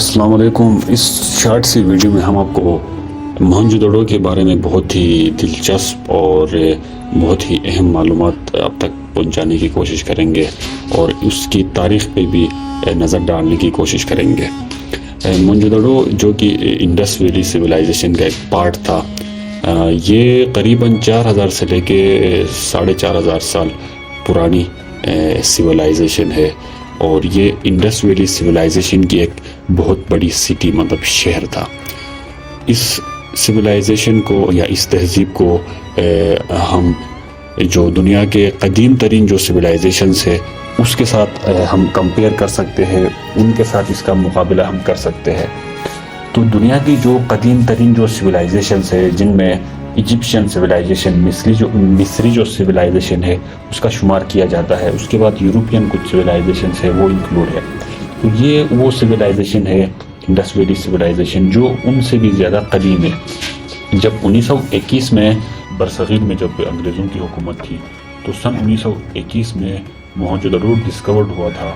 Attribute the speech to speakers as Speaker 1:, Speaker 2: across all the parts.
Speaker 1: السلام علیکم۔ اس شارٹ سی ویڈیو میں ہم آپ کو موہنجو دڑو کے بارے میں بہت ہی دلچسپ اور بہت ہی اہم معلومات آپ تک پہنچانے کی کوشش کریں گے اور اس کی تاریخ پہ بھی نظر ڈالنے کی کوشش کریں گے۔ موہنجو دڑو جو کہ انڈس ویلی سویلائزیشن کا ایک پارٹ تھا، یہ قریباً 4000 سے لے کے 4500 سال پرانی سویلائزیشن ہے، اور یہ انڈس ویلی سویلائزیشن کی ایک بہت بڑی سٹی مطلب شہر تھا۔ اس سویلائزیشن کو یا اس تہذیب کو ہم جو دنیا کے قدیم ترین جو سویلائزیشنز ہے اس کے ساتھ ہم کمپیئر کر سکتے ہیں، ان کے ساتھ اس کا مقابلہ ہم کر سکتے ہیں۔ تو دنیا کی جو قدیم ترین جو سویلائزیشنز ہے، جن میں ایجپشین سویلائزیشن، مصری جو سویلائزیشن ہے اس کا شمار کیا جاتا ہے، اس کے بعد یورپین کچھ سویلائزیشنز ہے وہ انکلوڈ ہے۔ تو یہ وہ سویلائزیشن ہے انڈس ویلی سویلائزیشن جو ان سے بھی زیادہ قدیم ہے۔ جب 1921 میں برصغیر میں جب انگریزوں کی حکومت تھی تو سن 1921 میں موہنجو دڑو ڈسکورڈ ہوا تھا،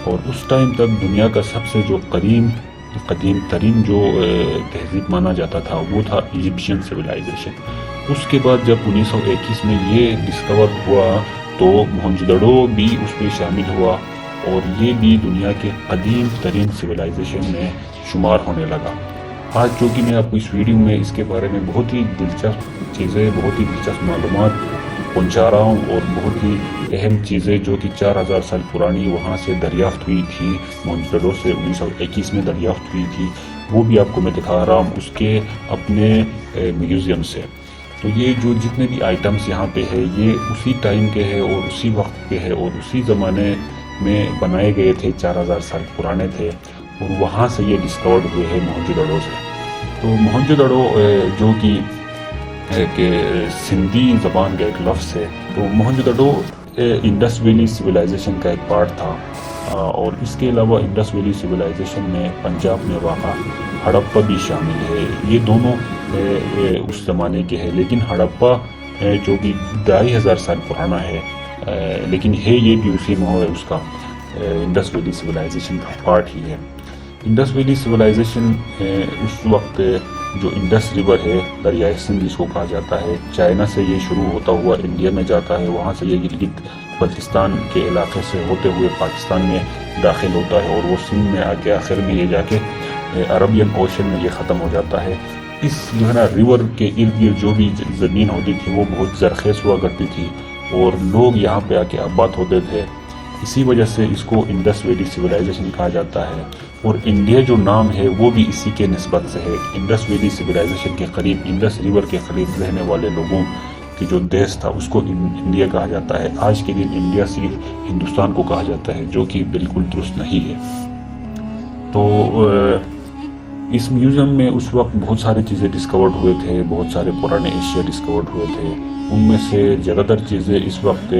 Speaker 1: اور اس ٹائم تک دنیا کا سب سے جو قدیم ترین جو تہذیب مانا جاتا تھا وہ تھا ایجپشین سویلائزیشن۔ اس کے بعد جب 1921 میں یہ ڈسکور ہوا تو موہنجو دڑو بھی اس میں شامل ہوا، اور یہ بھی دنیا کے قدیم ترین سویلائزیشن میں شمار ہونے لگا۔ آج جو کہ میں آپ کو اس ویڈیو میں اس کے بارے میں بہت ہی دلچسپ چیزیں، بہت ہی دلچسپ معلومات پہنچا رہا ہوں، اور بہت ہی اہم چیزیں جو کہ 4000 سال پرانی وہاں سے دریافت ہوئی تھی، موہنجو دڑو سے 1921 میں دریافت ہوئی تھی، وہ بھی آپ کو میں دکھا رہا ہوں اس کے اپنے میوزیم سے۔ تو یہ جو جتنے بھی آئٹمس یہاں پہ ہے یہ اسی ٹائم کے ہے اور اسی وقت کے ہے اور اسی زمانے میں بنائے گئے تھے، 4000 سال پرانے تھے، اور وہاں سے یہ ڈسکورڈ ہوئے ہیں موہنجو دڑو سے۔ تو موہنجو دڑو جو کہ ایک سندھی زبان کا ایک لفظ ہے، تو Mohenjo Daro Indus valley civilization کا ایک پارٹ تھا، اور اس کے علاوہ انڈس ویلی سویلائزیشن میں پنجاب میں واقع ہڑپا بھی شامل ہے۔ یہ دونوں اس زمانے کے ہیں، لیکن ہڑپا جو کہ 2500 سال پرانا ہے، لیکن ہے یہ بھی اسی میں ہے، اس کا انڈس ویلی سویلائزیشن کا پارٹ ہی ہے۔ انڈس ویلی سویلائزیشن اس وقت جو انڈس ریور ہے، دریائے سندھ جس کو کہا جاتا ہے، چائنا سے یہ شروع ہوتا ہوا انڈیا میں جاتا ہے، وہاں سے یہ گلگت بلتستان کے علاقے سے ہوتے ہوئے پاکستان میں داخل ہوتا ہے، اور وہ سندھ میں آ کے آخر میں یہ جا کے عربین اوشن میں یہ ختم ہو جاتا ہے۔ اس جو ہے نا ریور کے ارد گرد جو بھی زمین ہوتی تھی وہ بہت زرخیز ہوا کرتی تھی، اور لوگ یہاں پہ آ کے آباد ہوتے تھے، اسی وجہ سے اس کو انڈس ویلی سویلائزیشن کہا جاتا ہے۔ اور انڈیا جو نام ہے وہ بھی اسی کے نسبت سے ہے، انڈس ویلی سویلائزیشن کے قریب، انڈس ریور کے قریب رہنے والے لوگوں کی جو دیش تھا اس کو انڈیا کہا جاتا ہے۔ آج کے دن انڈیا صرف ہندوستان کو کہا جاتا ہے، جو کہ بالکل درست نہیں ہے۔ تو اس میوزیم میں اس وقت بہت ساری چیزیں ڈسکورڈ ہوئے تھے، بہت سارے پرانے ایشیا ڈسکورڈ ہوئے تھے، ان میں سے زیادہ تر چیزیں اس وقت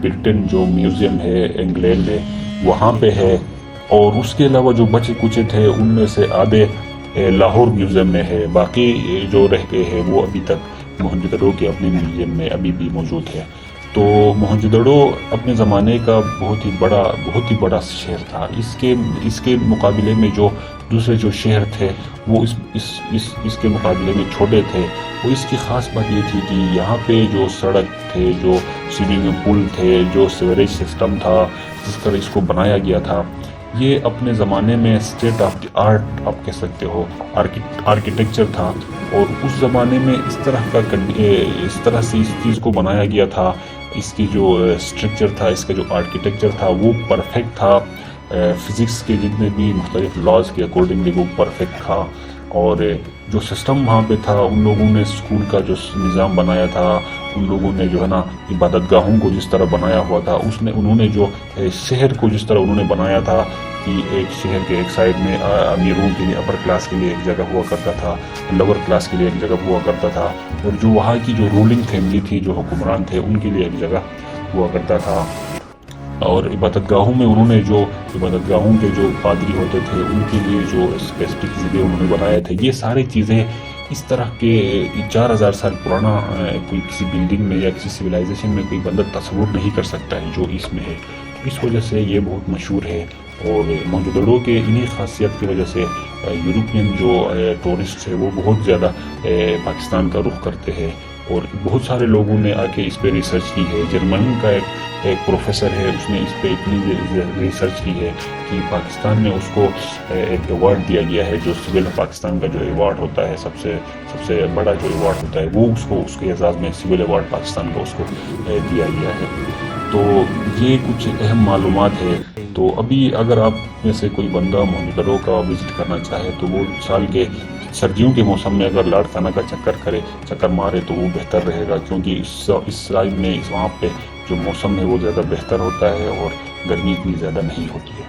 Speaker 1: برٹن جو میوزیم ہے انگلینڈ میں وہاں پہ ہے، اور اس کے علاوہ جو بچے کچے تھے ان میں سے آدھے لاہور میوزیم میں ہے، باقی جو رہ گئے ہیں وہ ابھی تک موہنجو دڑو کے اپنے میوزیم میں ابھی بھی موجود ہے۔ تو موہنجو دڑو اپنے زمانے کا بہت ہی بڑا شہر تھا۔ اس کے مقابلے میں جو دوسرے جو شہر تھے وہ اس کے مقابلے میں چھوٹے تھے۔ وہ اس کی خاص بات یہ تھی کہ یہاں پہ جو سڑک تھے، جو سوئمنگ پول تھے، جو سیوریج سسٹم تھا، جس طرح اس کو بنایا گیا تھا، یہ اپنے زمانے میں اسٹیٹ آف دی آرٹ آپ کہہ سکتے ہو، آرکیٹیکچر تھا، اور اس زمانے میں اس طرح سے اس چیز کو بنایا گیا تھا۔ اس کی جو اسٹرکچر تھا، اس کا جو آرکیٹیکچر تھا وہ پرفیکٹ تھا، فزکس کے جتنے بھی مختلف لاز کے اکارڈنگلی وہ پرفیکٹ تھا، اور جو سسٹم وہاں پہ تھا، ان لوگوں نے اسکول کا جو نظام بنایا تھا، ان لوگوں نے جو ہے نا عبادت گاہوں کو جس طرح بنایا ہوا تھا، انہوں نے جو شہر کو جس طرح انہوں نے بنایا تھا کہ ایک شہر کے ایک سائڈ میں امیروں کے لیے، اپر کلاس کے لیے ایک جگہ ہوا کرتا تھا، لوور کلاس کے لیے ایک جگہ ہوا کرتا تھا، اور جو وہاں کی جو رولنگ فیملی تھی، جو حکمران تھے، ان کے لیے ایک جگہ ہوا کرتا تھا۔ اور عبادت گاہوں میں انہوں نے جو عبادت گاہوں کے جو پادری ہوتے تھے ان کے لیے جو اسپیسیفک جگہ انہوں نے بنائے تھے، یہ ساری چیزیں اس طرح کے 4000 سال پرانا کوئی کسی بلڈنگ میں یا کسی سویلائزیشن میں کوئی بندہ تصور نہیں کر سکتا ہے جو اس میں ہے۔ اس وجہ سے یہ بہت مشہور ہے، اور موہنجودڑو کے انہی خاصیت کی وجہ سے یورپین جو ٹورسٹ ہے وہ بہت زیادہ پاکستان کا رخ کرتے ہیں، اور بہت سارے لوگوں نے آ کے اس پہ ریسرچ کی ہے۔ جرمن کا ایک پروفیسر ہے، اس نے اس پہ اتنی ریسرچ کی ہے کہ پاکستان میں اس کو ایک ایوارڈ دیا گیا ہے، جو سول آف پاکستان کا جو ایوارڈ ہوتا ہے، سب سے بڑا جو ایوارڈ ہوتا ہے، وہ اس کے اعزاز میں سول ایوارڈ پاکستان کا اس کو دیا گیا ہے۔ تو یہ کچھ اہم معلومات ہے۔ تو ابھی اگر آپ میں سے کوئی بندہ موہنجودڑو کا وزٹ کرنا چاہے تو وہ سال کے سردیوں کے موسم میں اگر لاڑکانہ کا چکر مارے تو وہ بہتر رہے گا، کیونکہ اس سائڈ میں وہاں پہ جو موسم ہے وہ زیادہ بہتر ہوتا ہے اور گرمی اتنی زیادہ نہیں ہوتی ہے۔